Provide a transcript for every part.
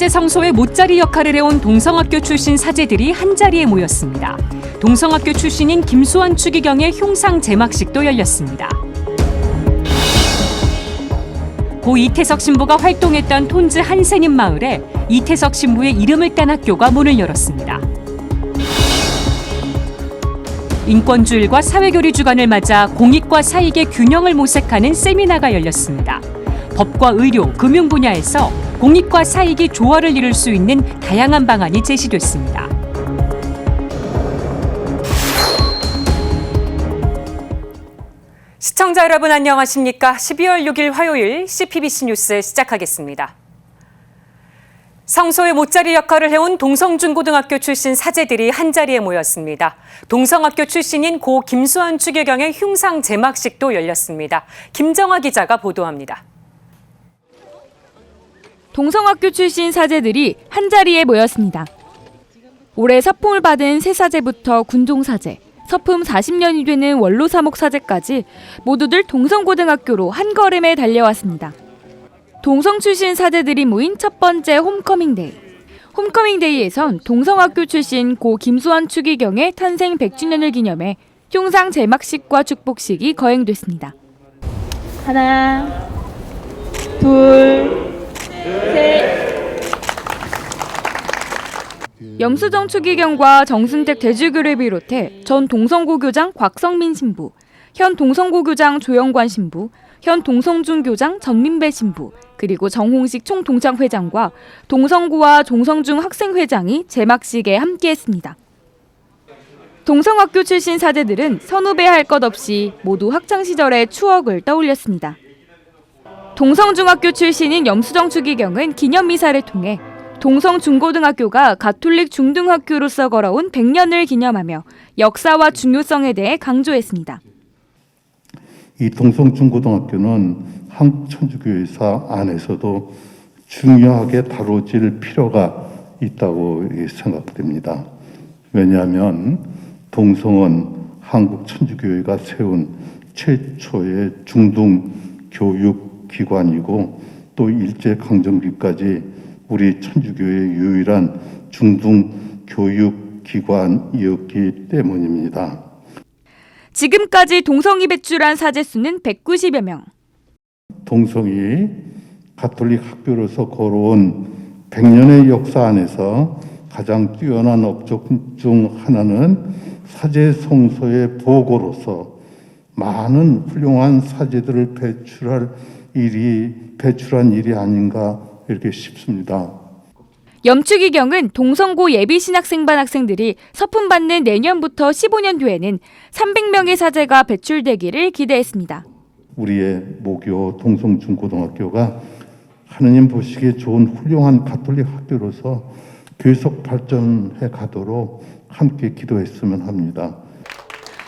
사제 성소의 못자리 역할을 해온 동성학교 출신 사제들이 한자리에 모였습니다. 동성학교 출신인 김수환 추기경의 흉상 제막식도 열렸습니다. 고 이태석 신부가 활동했던 톤즈 한센인 마을에 이태석 신부의 이름을 딴 학교가 문을 열었습니다. 인권주일과 사회교리 주간을 맞아 공익과 사익의 균형을 모색하는 세미나가 열렸습니다. 법과 의료, 금융 분야에서 공익과 사익이 조화를 이룰 수 있는 다양한 방안이 제시됐습니다. 시청자 여러분 안녕하십니까? 12월 6일 화요일 CPBC 뉴스 시작하겠습니다. 성소의 못자리 역할을 해온 동성중고등학교 출신 사제들이 한자리에 모였습니다. 동성학교 출신인 고 김수환 추기경의 흉상 제막식도 열렸습니다. 김정아 기자가 보도합니다. 동성학교 출신 사제들이 한자리에 모였습니다. 올해 서품을 받은 새 사제부터 군종사제, 서품 40년이 되는 원로사목 사제까지 모두들 동성고등학교로 한 걸음에 달려왔습니다. 동성 출신 사제들이 모인 첫 번째 홈커밍데이. 홈커밍데이에선 동성학교 출신 고 김수환 추기경의 탄생 100주년을 기념해 흉상 제막식과 축복식이 거행됐습니다. 하나, 둘, 셋. 염수정 추기경과 정순택 대주교를 비롯해 전 동성고교장 곽성민 신부, 현 동성고교장 조영관 신부, 현 동성중교장 전민배 신부, 그리고 정홍식 총동창회장과 동성고와 동성중 학생회장이 제막식에 함께했습니다. 동성학교 출신 사제들은 선후배할 것 없이 모두 학창시절의 추억을 떠올렸습니다. 동성중학교 출신인 염수정 추기경은 기념미사를 통해 동성중고등학교가 가톨릭 중등학교로서 걸어온 100년을 기념하며 역사와 중요성에 대해 강조했습니다. 이 동성중고등학교는 한국천주교회사 안에서도 중요하게 다뤄질 필요가 있다고 생각됩니다. 왜냐하면 동성은 한국천주교회가 세운 최초의 중등교육기관이고 또 일제강점기까지 우리 천주교회의 유일한 중등교육기관이었기 때문입니다. 지금까지 동성이 배출한 사제 수는 190여 명. 동성이 가톨릭 학교로서 걸어온 100년의 역사 안에서 가장 뛰어난 업적 중 하나는 사제 성소의 보고로서 많은 훌륭한 사제들을 배출한 일이 아닌가 이렇게 싶습니다. 염추기경은 동성고 예비신학생반 학생들이 서품 받는 내년부터 15년 뒤에는 300명의 사제가 배출되기를 기대했습니다. 우리의 모교 동성중고등학교가 하느님 보시기에 좋은 훌륭한 가톨릭 학교로서 계속 발전해 가도록 함께 기도했으면 합니다.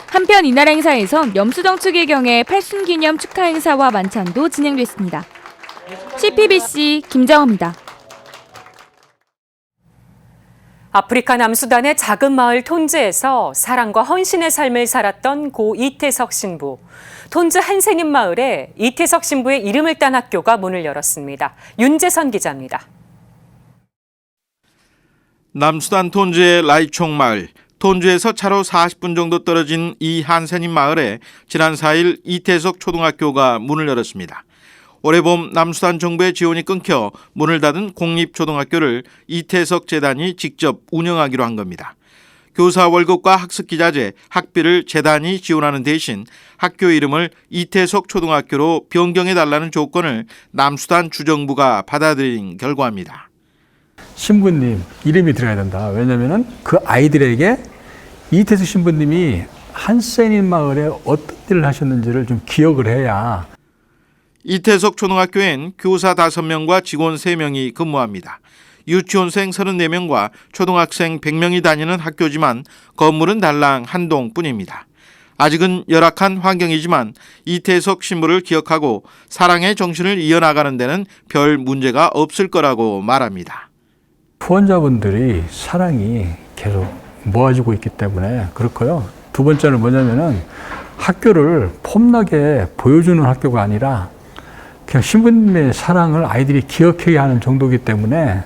한편 이날 행사에선 염수정 추기경의 8순기념 축하 행사와 만찬도 진행됐습니다. CPBC 김정아입니다. 아프리카 남수단의 작은 마을 톤즈에서 사랑과 헌신의 삶을 살았던 고 이태석 신부. 톤즈 한센인 마을에 이태석 신부의 이름을 딴 학교가 문을 열었습니다. 윤재선 기자입니다. 남수단 톤즈의 라이총 마을. 톤즈에서 차로 40분 정도 떨어진 이 한센인 마을에 지난 4일 이태석 초등학교가 문을 열었습니다. 올해 봄 남수단 정부의 지원이 끊겨 문을 닫은 공립초등학교를 이태석 재단이 직접 운영하기로 한 겁니다. 교사 월급과 학습기자재, 학비를 재단이 지원하는 대신 학교 이름을 이태석 초등학교로 변경해달라는 조건을 남수단 주정부가 받아들인 결과입니다. 신부님 이름이 들어가야 된다. 왜냐하면 그 아이들에게 이태석 신부님이 한센인 마을에 어떤 일을 하셨는지를 좀 기억을 해야. 이태석 초등학교엔 교사 5명과 직원 3명이 근무합니다. 유치원생 34명과 초등학생 100명이 다니는 학교지만 건물은 달랑 한 동뿐입니다. 아직은 열악한 환경이지만 이태석 신부를 기억하고 사랑의 정신을 이어나가는 데는 별 문제가 없을 거라고 말합니다. 후원자분들이 사랑이 계속 모아지고 있기 때문에 그렇고요. 두 번째는 뭐냐면은 학교를 폼나게 보여주는 학교가 아니라 그냥 신부님의 사랑을 아이들이 기억하게 하는 정도이기 때문에.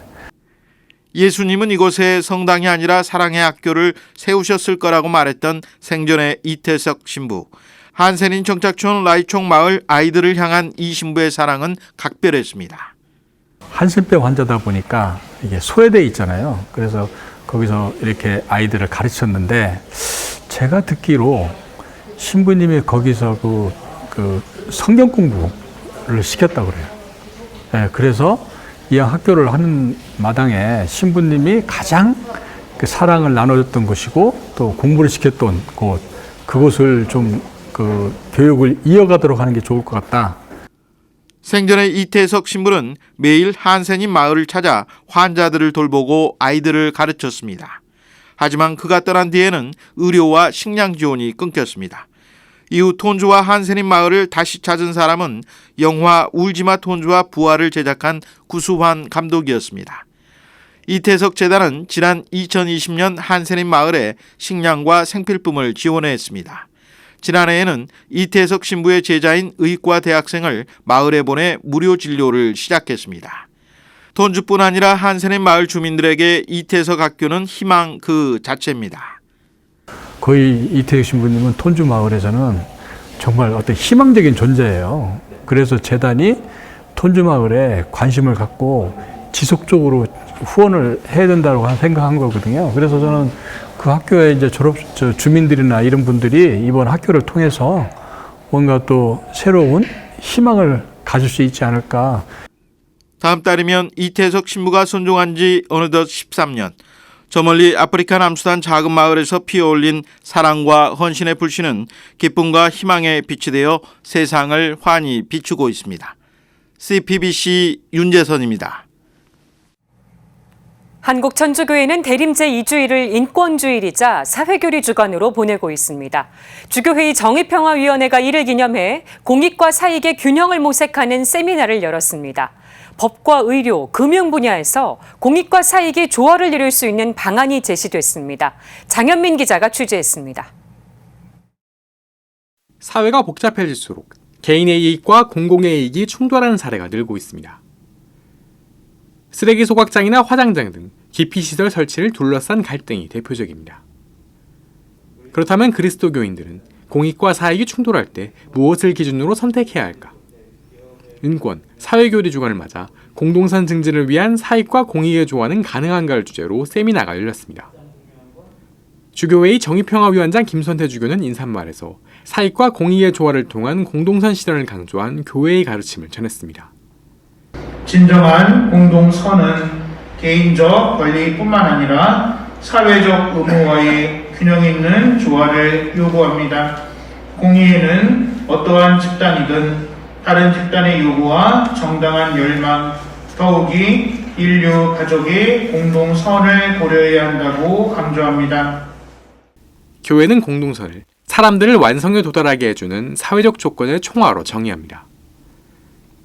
예수님은 이곳에 성당이 아니라 사랑의 학교를 세우셨을 거라고 말했던 생전의 이태석 신부. 한센인 정착촌 라이총 마을 아이들을 향한 이 신부의 사랑은 각별했습니다. 한센병 환자다 보니까 이게 소외돼 있잖아요. 그래서 거기서 이렇게 아이들을 가르쳤는데 제가 듣기로 신부님이 거기서 그 성경 공부를 시켰다고 그래요. 네, 그래서 이 학교를 하는 마당에 신부님이 가장 그 사랑을 나눠줬던 곳이고 또 공부를 시켰던 곳, 그곳을 좀 그 교육을 이어가도록 하는 게 좋을 것 같다. 생전의 이태석 신부는 매일 한센인 마을을 찾아 환자들을 돌보고 아이들을 가르쳤습니다. 하지만 그가 떠난 뒤에는 의료와 식량 지원이 끊겼습니다. 이후 톤주와 한센인 마을을 다시 찾은 사람은 영화 울지마 톤주와 부활을 제작한 구수환 감독이었습니다. 이태석 재단은 지난 2020년 한센인 마을에 식량과 생필품을 지원했습니다. 지난해에는 이태석 신부의 제자인 의과 대학생을 마을에 보내 무료 진료를 시작했습니다. 톤주뿐 아니라 한센인 마을 주민들에게 이태석 학교는 희망 그 자체입니다. 거의 이태석 신부님은 톤주 마을에서는 정말 어떤 희망적인 존재예요. 그래서 재단이 톤주 마을에 관심을 갖고 지속적으로 후원을 해야 된다고 생각한 거거든요. 그래서 저는 그 학교에 이제 주민들이나 이런 분들이 이번 학교를 통해서 뭔가 또 새로운 희망을 가질 수 있지 않을까. 다음 달이면 이태석 신부가 선종한 지 어느덧 13년. 저 멀리 아프리카 남수단 작은 마을에서 피어올린 사랑과 헌신의 불씨는 기쁨과 희망의 빛이 되어 세상을 환히 비추고 있습니다. CPBC 윤재선입니다. 한국천주교회는 대림제 2주일을 인권주일이자 사회교리 주간으로 보내고 있습니다. 주교회의 정의평화위원회가 이를 기념해 공익과 사익의 균형을 모색하는 세미나를 열었습니다. 법과 의료, 금융 분야에서 공익과 사익이 조화를 이룰 수 있는 방안이 제시됐습니다. 장현민 기자가 취재했습니다. 사회가 복잡해질수록 개인의 이익과 공공의 이익이 충돌하는 사례가 늘고 있습니다. 쓰레기 소각장이나 화장장 등 기피시설 설치를 둘러싼 갈등이 대표적입니다. 그렇다면 그리스도교인들은 공익과 사익이 충돌할 때 무엇을 기준으로 선택해야 할까? 인권, 사회교리 주간을 맞아 공동선 증진을 위한 사익과 공익의 조화는 가능한가를 주제로 세미나가 열렸습니다. 주교회의 정의평화위원장 김선태 주교는 인사말에서 사익과 공익의 조화를 통한 공동선 실현을 강조한 교회의 가르침을 전했습니다. 진정한 공동선은 개인적 권리뿐만 아니라 사회적 의무와의 균형 있는 조화를 요구합니다. 공의에는 어떠한 집단이든 다른 집단의 요구와 정당한 열망, 더욱이 인류 가족의 공동선을 고려해야 한다고 강조합니다. 교회는 공동선을 사람들을 완성에 도달하게 해주는 사회적 조건의 총화로 정의합니다.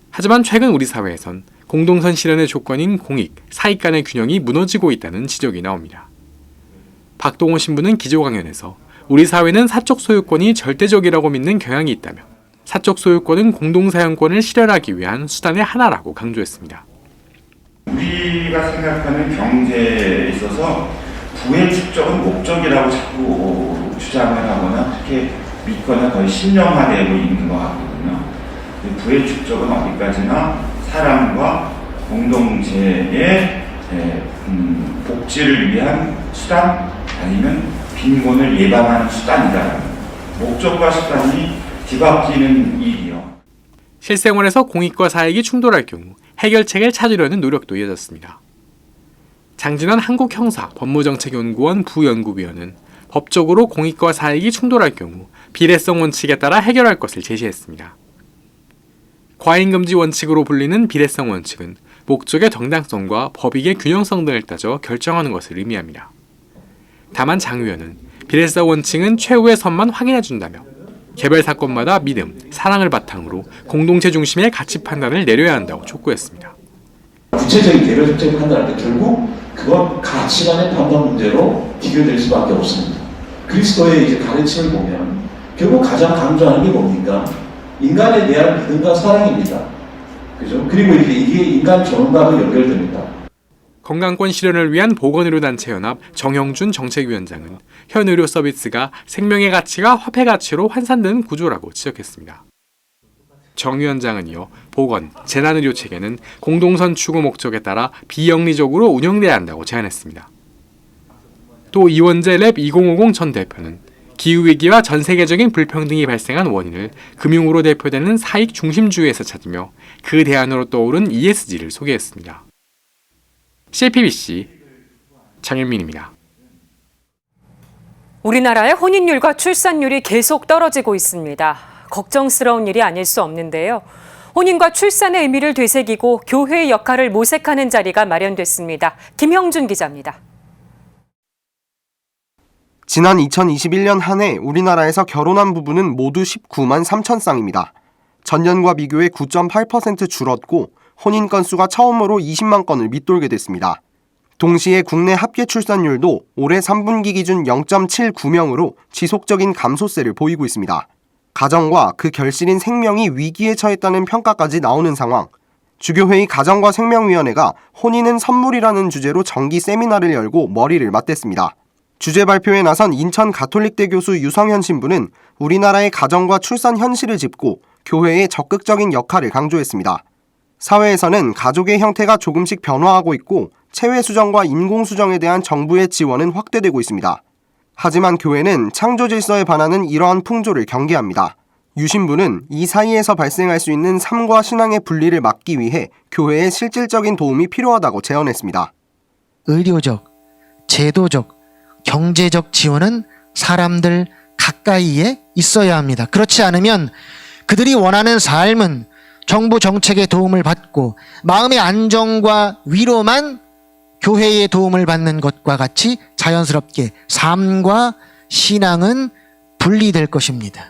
하지만 최근 우리 사회에선 공동선 실현의 조건인 공익, 사익 간의 균형이 무너지고 있다는 지적이 나옵니다. 박동호 신부는 기조 강연에서 우리 사회는 사적 소유권이 절대적이라고 믿는 경향이 있다며 사적 소유권은 공동사용권을 실현하기 위한 수단의 하나라고 강조했습니다. 우리가 생각하는 경제에 있어서 부의 축적은 목적이라고 자꾸 주장을 하거나 그렇게 믿거나 거의 신령화되고 있는 것 같거든요. 부의 축적은 어디까지나 사람과 공동체의 복지를 위한 수단 아니면 빈곤을 예방하는 수단이다. 목적과 수단이 뒤바뀌는 일이요. 실생활에서 공익과 사익이 충돌할 경우 해결책을 찾으려는 노력도 이어졌습니다. 장진환 한국형사법무정책연구원 부연구위원은 법적으로 공익과 사익이 충돌할 경우 비례성 원칙에 따라 해결할 것을 제시했습니다. 과잉금지 원칙으로 불리는 비례성 원칙은 목적의 정당성과 법익의 균형성 등을 따져 결정하는 것을 의미합니다. 다만 장 의원은 비례성 원칙은 최후의 선만 확인해준다며 개별 사건마다 믿음, 사랑을 바탕으로 공동체 중심의 가치 판단을 내려야 한다고 촉구했습니다. 구체적인 개별적인 판단할 때 결국 그건 가치관의 판단 문제로 비교될 수밖에 없습니다. 그리스도의 이제 가르침을 보면 결국 가장 강조하는 게 뭡니까? 인간에 대한 믿음과 사랑입니다. 그죠? 그리고 이게 인간 존엄과도 연결됩니다. 건강권 실현을 위한 보건의료단체연합 정형준 정책위원장은 현 의료 서비스가 생명의 가치가 화폐 가치로 환산되는 구조라고 지적했습니다. 정 위원장은 이어 보건, 재난의료 체계는 공동선 추구 목적에 따라 비영리적으로 운영돼야 한다고 제안했습니다. 또 이원재 랩 2050 전 대표는 기후위기와 전 세계적인 불평등이 발생한 원인을 금융으로 대표되는 사익 중심주의에서 찾으며 그 대안으로 떠오른 ESG를 소개했습니다. CPBC 장현민입니다. 우리나라의 혼인율과 출산율이 계속 떨어지고 있습니다. 걱정스러운 일이 아닐 수 없는데요. 혼인과 출산의 의미를 되새기고 교회의 역할을 모색하는 자리가 마련됐습니다. 김형준 기자입니다. 지난 2021년 한 해 우리나라에서 결혼한 부부는 모두 19만 3천 쌍입니다. 전년과 비교해 9.8% 줄었고 혼인 건수가 처음으로 20만 건을 밑돌게 됐습니다. 동시에 국내 합계 출산율도 올해 3분기 기준 0.79명으로 지속적인 감소세를 보이고 있습니다. 가정과 그 결실인 생명이 위기에 처했다는 평가까지 나오는 상황. 주교회의 가정과 생명위원회가 혼인은 선물이라는 주제로 정기 세미나를 열고 머리를 맞댔습니다. 주제 발표에 나선 인천 가톨릭대 교수 유성현 신부는 우리나라의 가정과 출산 현실을 짚고 교회의 적극적인 역할을 강조했습니다. 사회에서는 가족의 형태가 조금씩 변화하고 있고 체외 수정과 인공 수정에 대한 정부의 지원은 확대되고 있습니다. 하지만 교회는 창조 질서에 반하는 이러한 풍조를 경계합니다. 유 신부는 이 사이에서 발생할 수 있는 삶과 신앙의 분리를 막기 위해 교회의 실질적인 도움이 필요하다고 제언했습니다. 의료적, 제도적, 경제적 지원은 사람들 가까이에 있어야 합니다. 그렇지 않으면 그들이 원하는 삶은 정부 정책의 도움을 받고 마음의 안정과 위로만 교회의 도움을 받는 것과 같이 자연스럽게 삶과 신앙은 분리될 것입니다.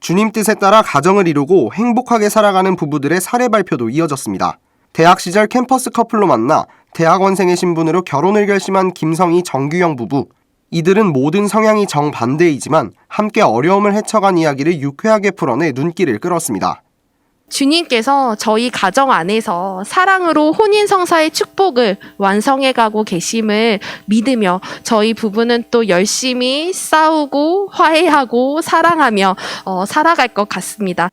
주님 뜻에 따라 가정을 이루고 행복하게 살아가는 부부들의 사례 발표도 이어졌습니다. 대학 시절 캠퍼스 커플로 만나 대학원생의 신분으로 결혼을 결심한 김성희 정규영 부부. 이들은 모든 성향이 정반대이지만 함께 어려움을 헤쳐간 이야기를 유쾌하게 풀어내 눈길을 끌었습니다. 주님께서 저희 가정 안에서 사랑으로 혼인성사의 축복을 완성해가고 계심을 믿으며 저희 부부는 또 열심히 싸우고 화해하고 사랑하며 살아갈 것 같습니다.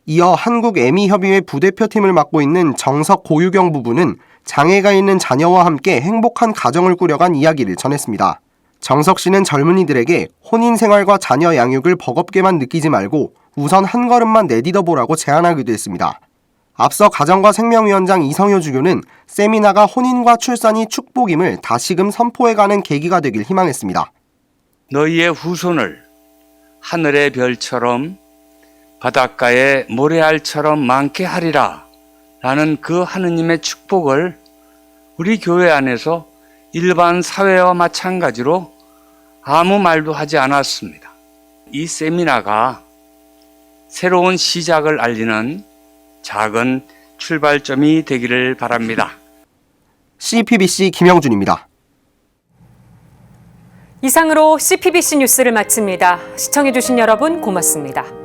이어 한국애미협의회 부대표팀을 맡고 있는 정석 고유경 부부는 장애가 있는 자녀와 함께 행복한 가정을 꾸려간 이야기를 전했습니다. 정석 씨는 젊은이들에게 혼인 생활과 자녀 양육을 버겁게만 느끼지 말고 우선 한 걸음만 내딛어보라고 제안하기도 했습니다. 앞서 가정과 생명위원장 이성효 주교는 세미나가 혼인과 출산이 축복임을 다시금 선포해가는 계기가 되길 희망했습니다. 너희의 후손을 하늘의 별처럼 바닷가의 모래알처럼 많게 하리라 라는 그 하느님의 축복을 우리 교회 안에서 일반 사회와 마찬가지로 아무 말도 하지 않았습니다. 이 세미나가 새로운 시작을 알리는 작은 출발점이 되기를 바랍니다. CPBC 김영준입니다. 이상으로 CPBC 뉴스를 마칩니다. 시청해주신 여러분 고맙습니다.